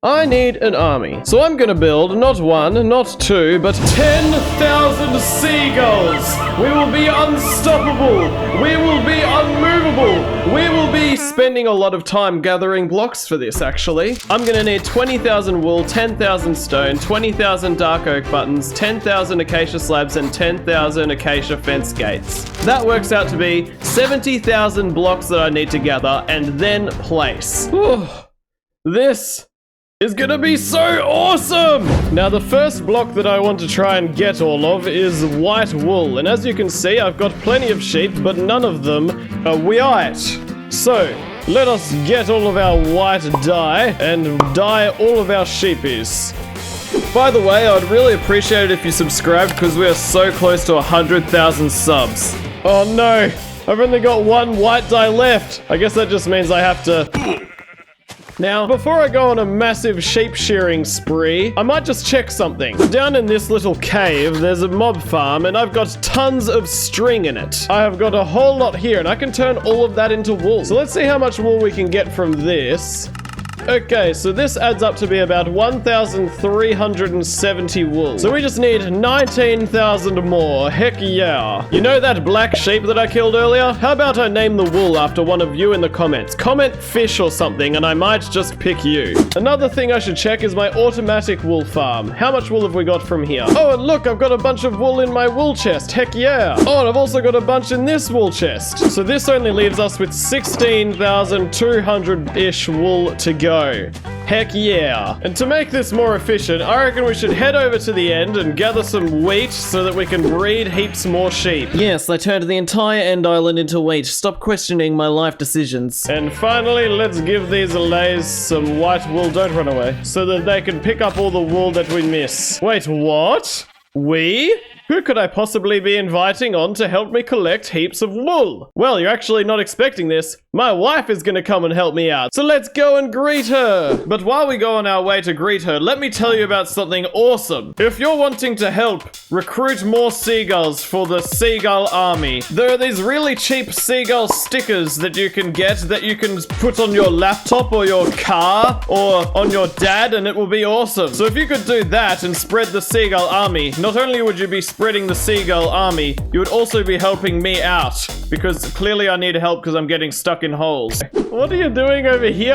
I need an army. So I'm gonna build not one, not two, but 10,000 seagulls. We will be unstoppable. We will be unmovable. We will be spending a lot of time gathering blocks for this, actually. I'm gonna need 20,000 wool, 10,000 stone, 20,000 dark oak buttons, 10,000 acacia slabs, and 10,000 acacia fence gates. That works out to be 70,000 blocks that I need to gather and then place. This is gonna be so awesome! Now the first block that I want to try and get all of is white wool, and as you can see I've got plenty of sheep, but none of them are white. So let us get all of our white dye and dye all of our sheepies. By the way, I'd really appreciate it if you subscribed because we are so close to 100,000 subs. Oh no, I've only got one white dye left. I guess that just means I have to... Now, before I go on a massive sheep shearing spree, I might just check something. Down in this little cave, there's a mob farm, and I've got tons of string in it. I have got a whole lot here, and I can turn all of that into wool. So let's see how much wool we can get from this. Okay, so this adds up to be about 1,370 wool. So we just need 19,000 more. Heck yeah. You know that black sheep that I killed earlier? How about I name the wool after one of you in the comments? Comment fish or something and I might just pick you. Another thing I should check is my automatic wool farm. How much wool have we got from here? Oh, and look, I've got a bunch of wool in my wool chest. Heck yeah. Oh, and I've also got a bunch in this wool chest. So this only leaves us with 16,200-ish wool to go. Heck yeah. And to make this more efficient, I reckon we should head over to the end and gather some wheat so that we can breed heaps more sheep. Yes, I turned the entire end island into wheat. Stop questioning my life decisions. And finally, let's give these lays some white wool, don't run away, so that they can pick up all the wool that we miss. Wait, what? We? Who could I possibly be inviting on to help me collect heaps of wool? Well, you're actually not expecting this. My wife is gonna come and help me out, so let's go and greet her. But while we go on our way to greet her, let me tell you about something awesome. If you're wanting to help recruit more seagulls for the Seagull army, there are these really cheap seagull stickers that you can get that you can put on your laptop or your car or on your dad, and it will be awesome. So if you could do that and spread the Seagull army, not only would you be spreading the Seagull army, you would also be helping me out, because clearly I need help because I'm getting stuck in holes. What are you doing over here?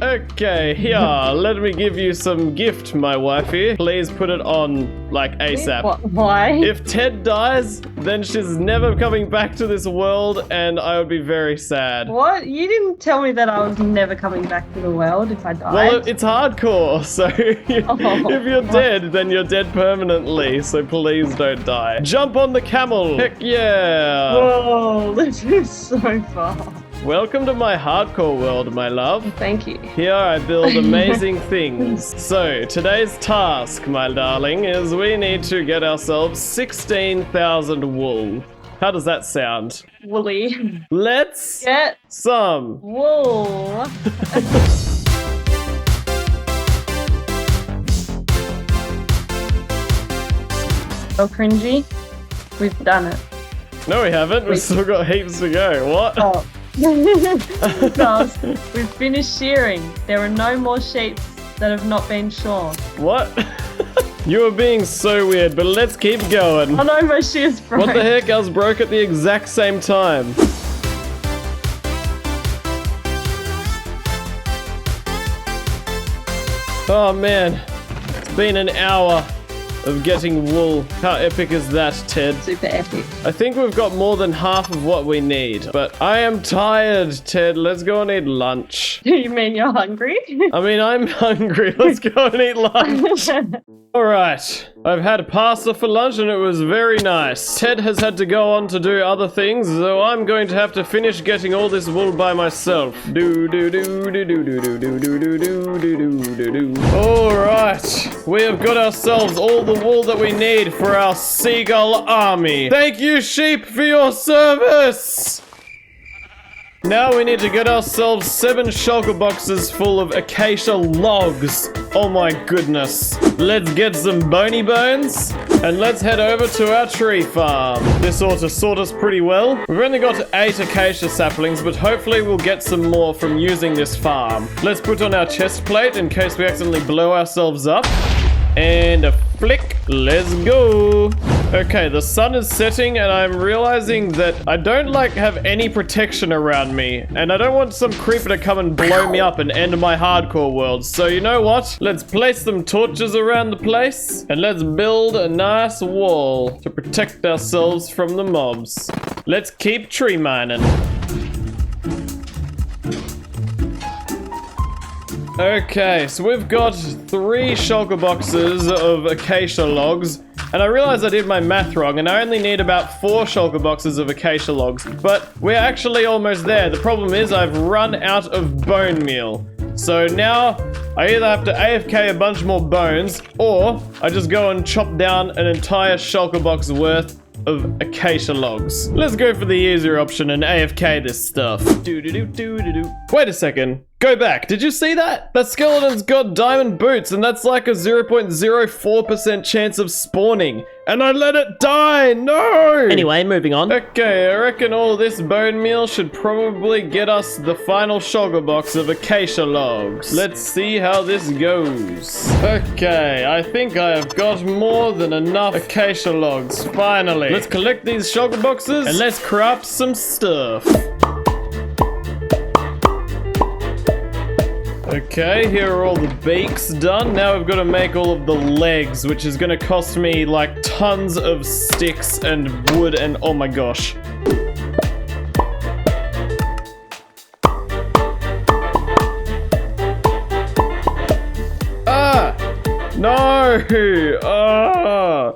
Okay, here, let me give you some gift, my wifey. Please put it on, like, ASAP. Why? If Ted dies, then she's never coming back to this world, and I would be very sad. What? You didn't tell me that I was never coming back to the world if I died. Well, it's hardcore, so if you're dead, then you're dead permanently, so please don't die. Jump on the camel! Heck yeah! Whoa, this is so far. Welcome to my hardcore world, my love. Thank you. Here I build amazing things. So, today's task, my darling, is we need to get ourselves 16,000 wool. How does that sound? Woolly. Let's Get some wool. Oh, cringy. We've done it. No, we haven't. We've still got heaps to go. What? Oh. Because we've finished shearing. There are no more sheep that have not been shorn. What? You are being so weird, but let's keep going. Oh no, my shears broke. What the heck? Ours broke at the exact same time. Oh man, it's been an hour of getting wool. How epic is that, Ted? Super epic. I think we've got more than half of what we need, but I am tired, Ted. Let's go and eat lunch. You mean you're hungry? I mean, I'm hungry. Let's go and eat lunch. All right. I've had pasta for lunch and it was very nice. Ted has had to go on to do other things, so I'm going to have to finish getting all this wool by myself. Do do do do do do do do do do do do do do. All right. We have got ourselves all the wool that we need for our Seagull army. Thank you, sheep, for your service. Now we need to get ourselves 7 shulker boxes full of acacia logs. Oh my goodness. Let's get some bony bones. And let's head over to our tree farm. This ought to sort us pretty well. We've only got 8 acacia saplings, but hopefully we'll get some more from using this farm. Let's put on our chest plate in case we accidentally blow ourselves up. And a flick. Let's go. Okay, the sun is setting and I'm realizing that I don't like have any protection around me. And I don't want some creeper to come and blow me up and end my hardcore world. So you know what? Let's place some torches around the place and let's build a nice wall to protect ourselves from the mobs. Let's keep tree mining. Okay, so we've got 3 shulker boxes of acacia logs, and I realized I did my math wrong, and I only need about 4 shulker boxes of acacia logs, but we're actually almost there. The problem is I've run out of bone meal. So now I either have to AFK a bunch more bones, or I just go and chop down an entire shulker box worth of acacia logs. Let's go for the easier option and AFK this stuff. Wait a second. Go back. Did you see that? That skeleton's got diamond boots and that's like a 0.04% chance of spawning. And I let it die! No! Anyway, moving on. Okay, I reckon all this bone meal should probably get us the final shulker box of acacia logs. Let's see how this goes. Okay, I think I have got more than enough acacia logs, finally. Let's collect these shulker boxes and let's craft some stuff. Okay, here are all the beaks done. Now we've got to make all of the legs, which is going to cost me like tons of sticks and wood and oh my gosh. Ah! No! Ah!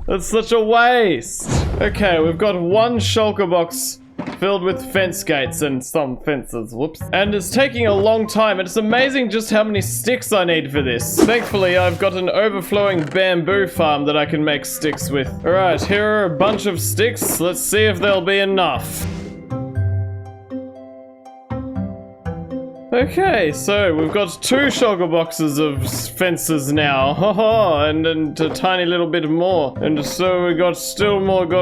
That's such a waste. Okay, we've got 1 shulker box filled with fence gates and some fences, whoops. And it's taking a long time, and it's amazing just how many sticks I need for this. Thankfully, I've got an overflowing bamboo farm that I can make sticks with. Alright, here are a bunch of sticks. Let's see if there'll be enough. Okay, so we've got 2 shulker boxes of fences now, and a tiny little bit more. And so we got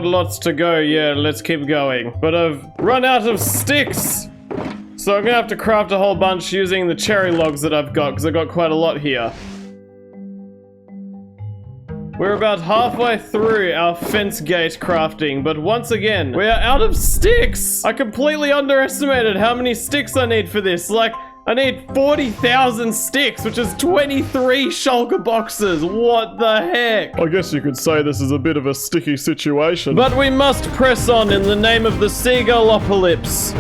lots to go. Yeah, let's keep going. But I've run out of sticks! So I'm gonna have to craft a whole bunch using the cherry logs that I've got, because I've got quite a lot here. We're about halfway through our fence gate crafting, but once again, we are out of sticks! I completely underestimated how many sticks I need for this. Like, I need 40,000 sticks, which is 23 shulker boxes. What the heck? I guess you could say this is a bit of a sticky situation. But we must press on in the name of the Seagullopolis.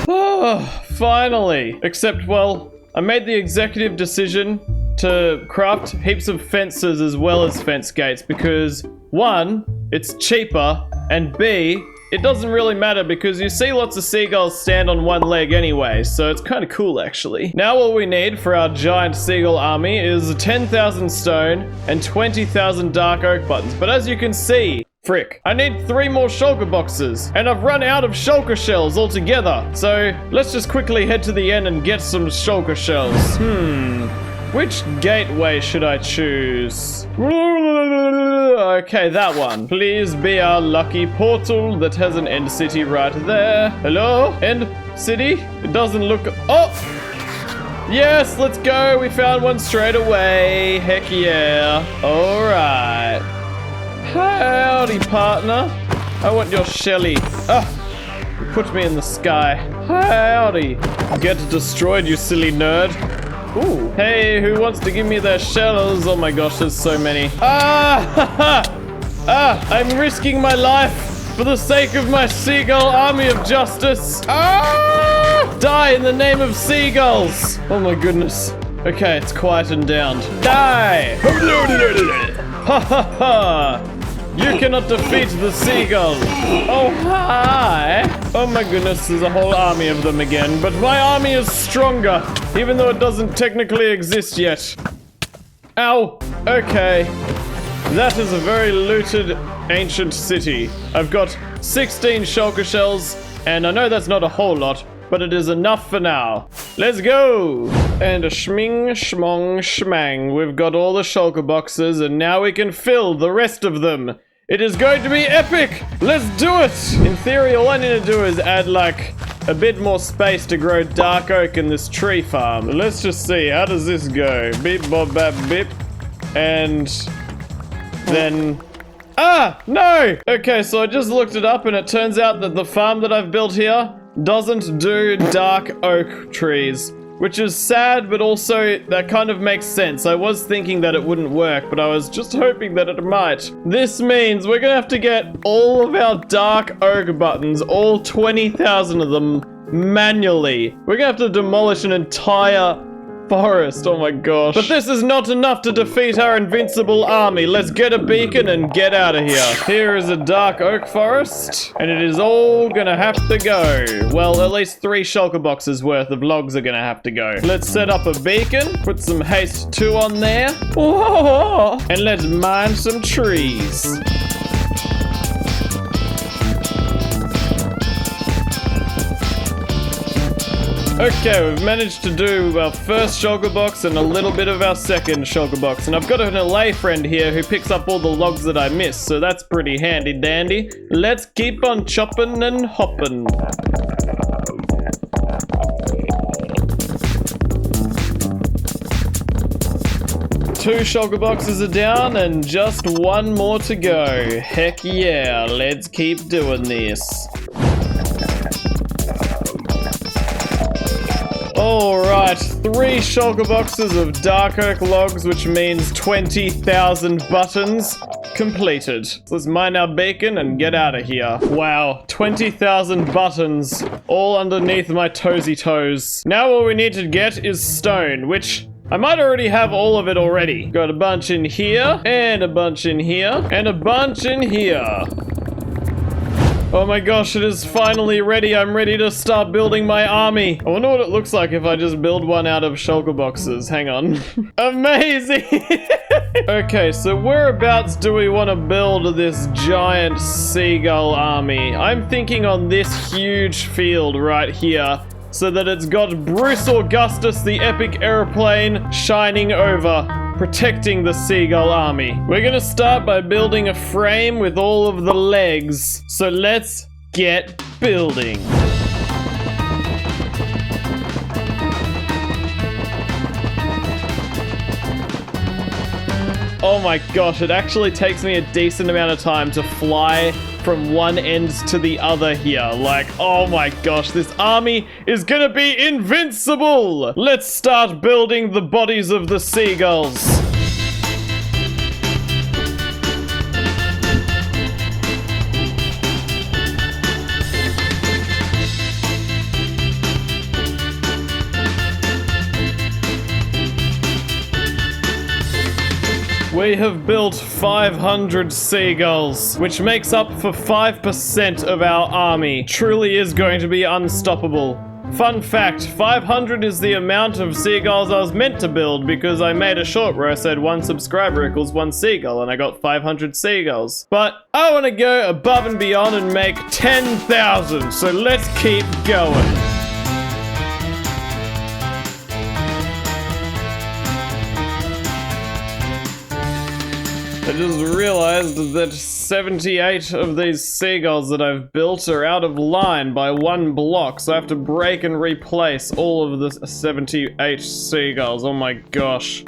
Oh, finally. Except, well, I made the executive decision to craft heaps of fences as well as fence gates because 1, it's cheaper, and B, it doesn't really matter because you see lots of seagulls stand on 1 leg anyway, so it's kind of cool actually. Now all we need for our giant seagull army is 10,000 stone and 20,000 dark oak buttons, but as you can see, frick, I need 3 more shulker boxes, and I've run out of shulker shells altogether, so let's just quickly head to the end and get some shulker shells. Which gateway should I choose? Okay, that one. Please be our lucky portal that has an end city right there. Hello? End city? It doesn't look... Oh! Yes, let's go. We found one straight away. Heck yeah. Alright. Howdy, partner. I want your shelly. Ah! You put me in the sky. Howdy. Get destroyed, you silly nerd. Ooh. Hey, who wants to give me their shells? Oh my gosh, there's so many. I'm risking my life for the sake of my seagull army of justice. Die in the name of seagulls. Oh my goodness. Okay, it's quietened down. Die! Ha ha ha! You cannot defeat the seagull. Oh, hi. Oh my goodness, there's a whole army of them again. But my army is stronger, even though it doesn't technically exist yet. Ow. Okay. That is a very looted ancient city. I've got 16 shulker shells, and I know that's not a whole lot, but it is enough for now. Let's go! And a schming, schmong, schmang. We've got all the shulker boxes, and now we can fill the rest of them. It is going to be epic! Let's do it! In theory, all I need to do is add, like, a bit more space to grow dark oak in this tree farm. Let's just see, how does this go? Beep, bob, bap, beep. And then... Ah! No! Okay, so I just looked it up and it turns out that the farm that I've built here doesn't do dark oak trees. Which is sad, but also that kind of makes sense. I was thinking that it wouldn't work, but I was just hoping that it might. This means we're gonna have to get all of our dark oak buttons, all 20,000 of them, manually. We're gonna have to demolish an entire forest, oh my gosh. But this is not enough to defeat our invincible army. Let's get a beacon and get out of here. Here is a dark oak forest, and it is all gonna have to go. Well, at least 3 shulker boxes worth of logs are gonna have to go. Let's set up a beacon, put some haste 2 on there, whoa, and let's mine some trees. Okay, we've managed to do our first shulker box and a little bit of our second shulker box. And I've got an LA friend here who picks up all the logs that I miss, so that's pretty handy dandy. Let's keep on chopping and hopping. Two shulker boxes are down and just 1 more to go. Heck yeah, let's keep doing this. Alright, 3 shulker boxes of dark oak logs, which means 20,000 buttons completed. So let's mine our bacon and get out of here. Wow, 20,000 buttons all underneath my toesy toes. Now all we need to get is stone, which I might already have all of it already. Got a bunch in here, and a bunch in here, and a bunch in here. Oh my gosh, it is finally ready. I'm ready to start building my army. I wonder what it looks like if I just build one out of shulker boxes. Hang on. Amazing! Okay, so whereabouts do we want to build this giant seagull army? I'm thinking on this huge field right here, so that it's got Bruce Augustus, the epic airplane, shining over, protecting the seagull army. We're gonna start by building a frame with all of the legs. So let's get building. Oh my gosh, it actually takes me a decent amount of time to fly from one end to the other here. Like, oh my gosh, this army is gonna be invincible! Let's start building the bodies of the seagulls. We have built 500 seagulls, which makes up for 5% of our army. Truly is going to be unstoppable. Fun fact, 500 is the amount of seagulls I was meant to build because I made a short where I said 1 subscriber equals 1 seagull and I got 500 seagulls. But I want to go above and beyond and make 10,000, so let's keep going. I just realized that 78 of these seagulls that I've built are out of line by 1 block, so I have to break and replace all of the 78 seagulls. Oh my gosh.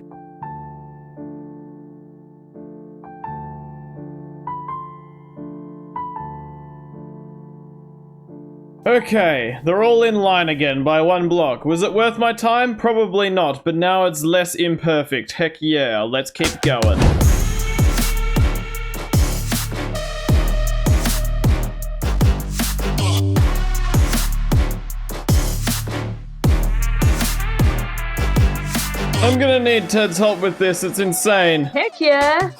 Okay, they're all in line again by 1 block. Was it worth my time? Probably not, but now it's less imperfect. Heck yeah, let's keep going. I'm gonna need Ted's help with this, it's insane. Heck yeah!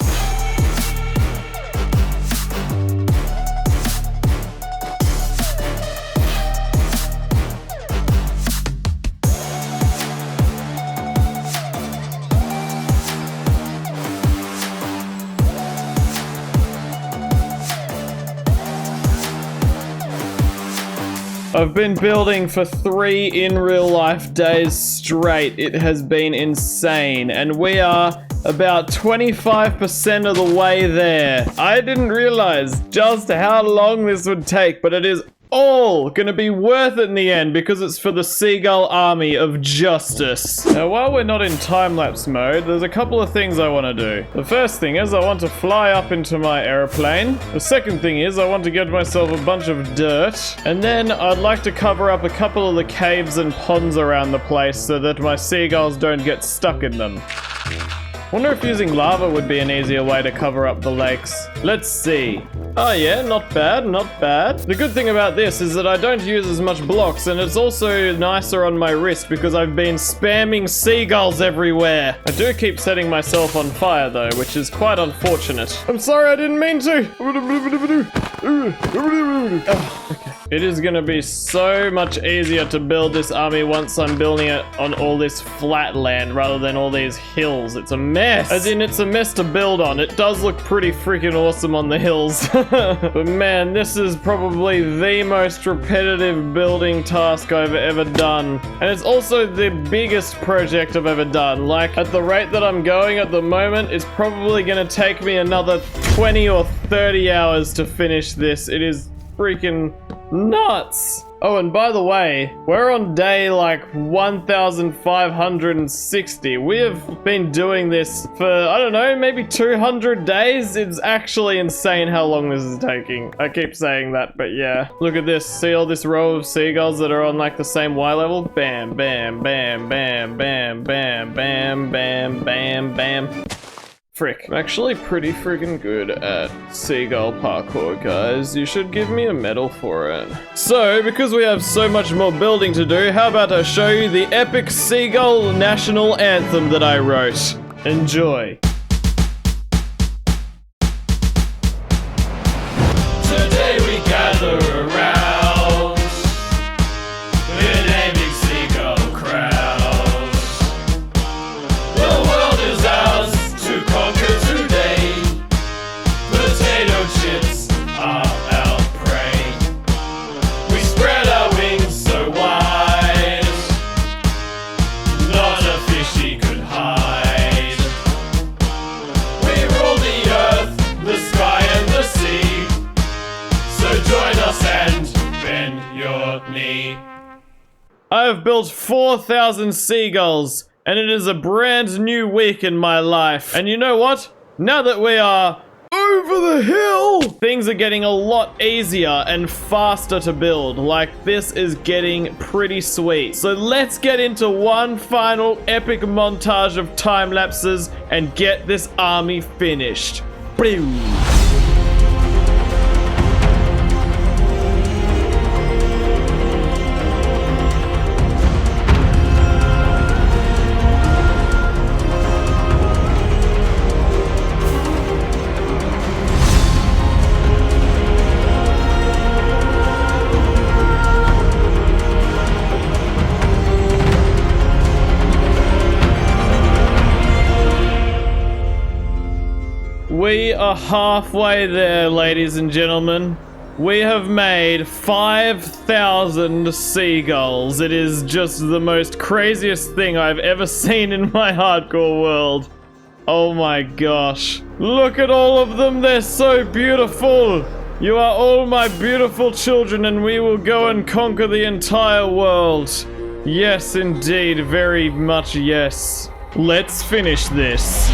I've been building for 3 in real life days straight. It has been insane, and we are about 25% of the way there. I didn't realize just how long this would take, but it is all gonna be worth it in the end because it's for the Seagull army of justice. Now, while we're not in time-lapse mode, there's a couple of things I want to do. The first thing is I want to fly up into my airplane. The second thing is I want to get myself a bunch of dirt. And then I'd like to cover up a couple of the caves and ponds around the place so that my seagulls don't get stuck in them. Wonder if using lava would be an easier way to cover up the lakes. Let's see. Oh yeah, not bad, not bad. The good thing about this is that I don't use as much blocks, and it's also nicer on my wrist because I've been spamming seagulls everywhere. I do keep setting myself on fire though, which is quite unfortunate. I'm sorry, I didn't mean to. Oh, okay. It is gonna be so much easier to build this army once I'm building it on all this flat land rather than all these hills. It's a mess. As in, it's a mess to build on. It does look pretty freaking awesome on the hills. But man, this is probably the most repetitive building task I've ever done. And it's also the biggest project I've ever done. Like, at the rate that I'm going at the moment, it's probably gonna take me another 20 or 30 hours to finish this. It is freaking nuts. Oh, and by the way, we're on day like 1560. We have been doing this for, I don't know, maybe 200 days. It's actually insane how long this is taking. I keep saying that, but yeah. Look at this. See all this row of seagulls that are on like the same Y level? Bam, bam, bam, bam, bam, bam, bam, bam, bam, bam. Frick. I'm actually pretty friggin' good at seagull parkour, guys. You should give me a medal for it. So, because we have so much more building to do, how about I show you the epic Seagull national anthem that I wrote. Enjoy. Today we gather around in a big seagull crowd. The world is ours to conquer today. Potato chips are our prey. We spread our wings so wide, not a fishy could hide. We rule the earth, the sky and the sea. So join us and bend your knee. I have built 4,000 seagulls, and it is a brand new week in my life. And you know what? Now that we are over the hill, things are getting a lot easier and faster to build. Like, this is getting pretty sweet. So let's get into one final epic montage of time lapses and get this army finished. Boom. We are halfway there, ladies and gentlemen. We have made 5,000 seagulls. It is just the most craziest thing I've ever seen in my hardcore world. Oh my gosh. Look at all of them, they're so beautiful. You are all my beautiful children, and we will go and conquer the entire world. Yes, indeed, very much yes. Let's finish this.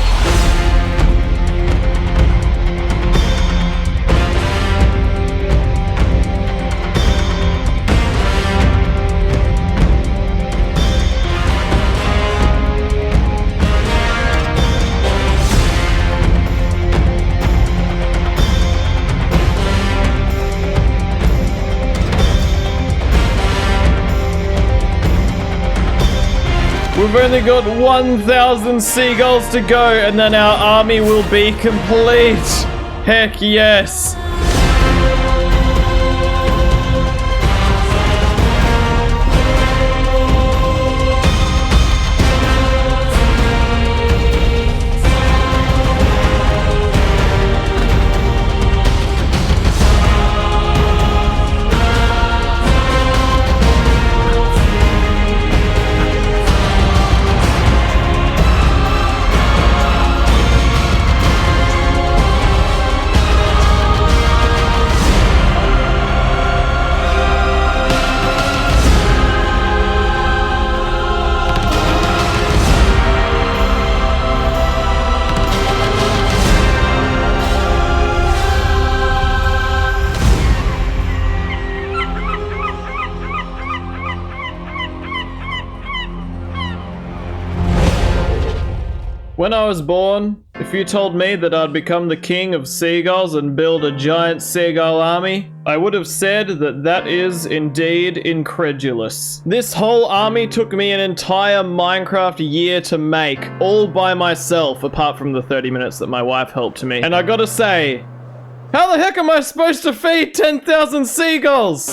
We've only got 1,000 seagulls to go, and then our army will be complete. Heck yes. When I was born, if you told me that I'd become the king of seagulls and build a giant seagull army, I would have said that that is indeed incredulous. This whole army took me an entire Minecraft year to make, all by myself, apart from the 30 minutes that my wife helped me. And I gotta say, how the heck am I supposed to feed 10,000 seagulls?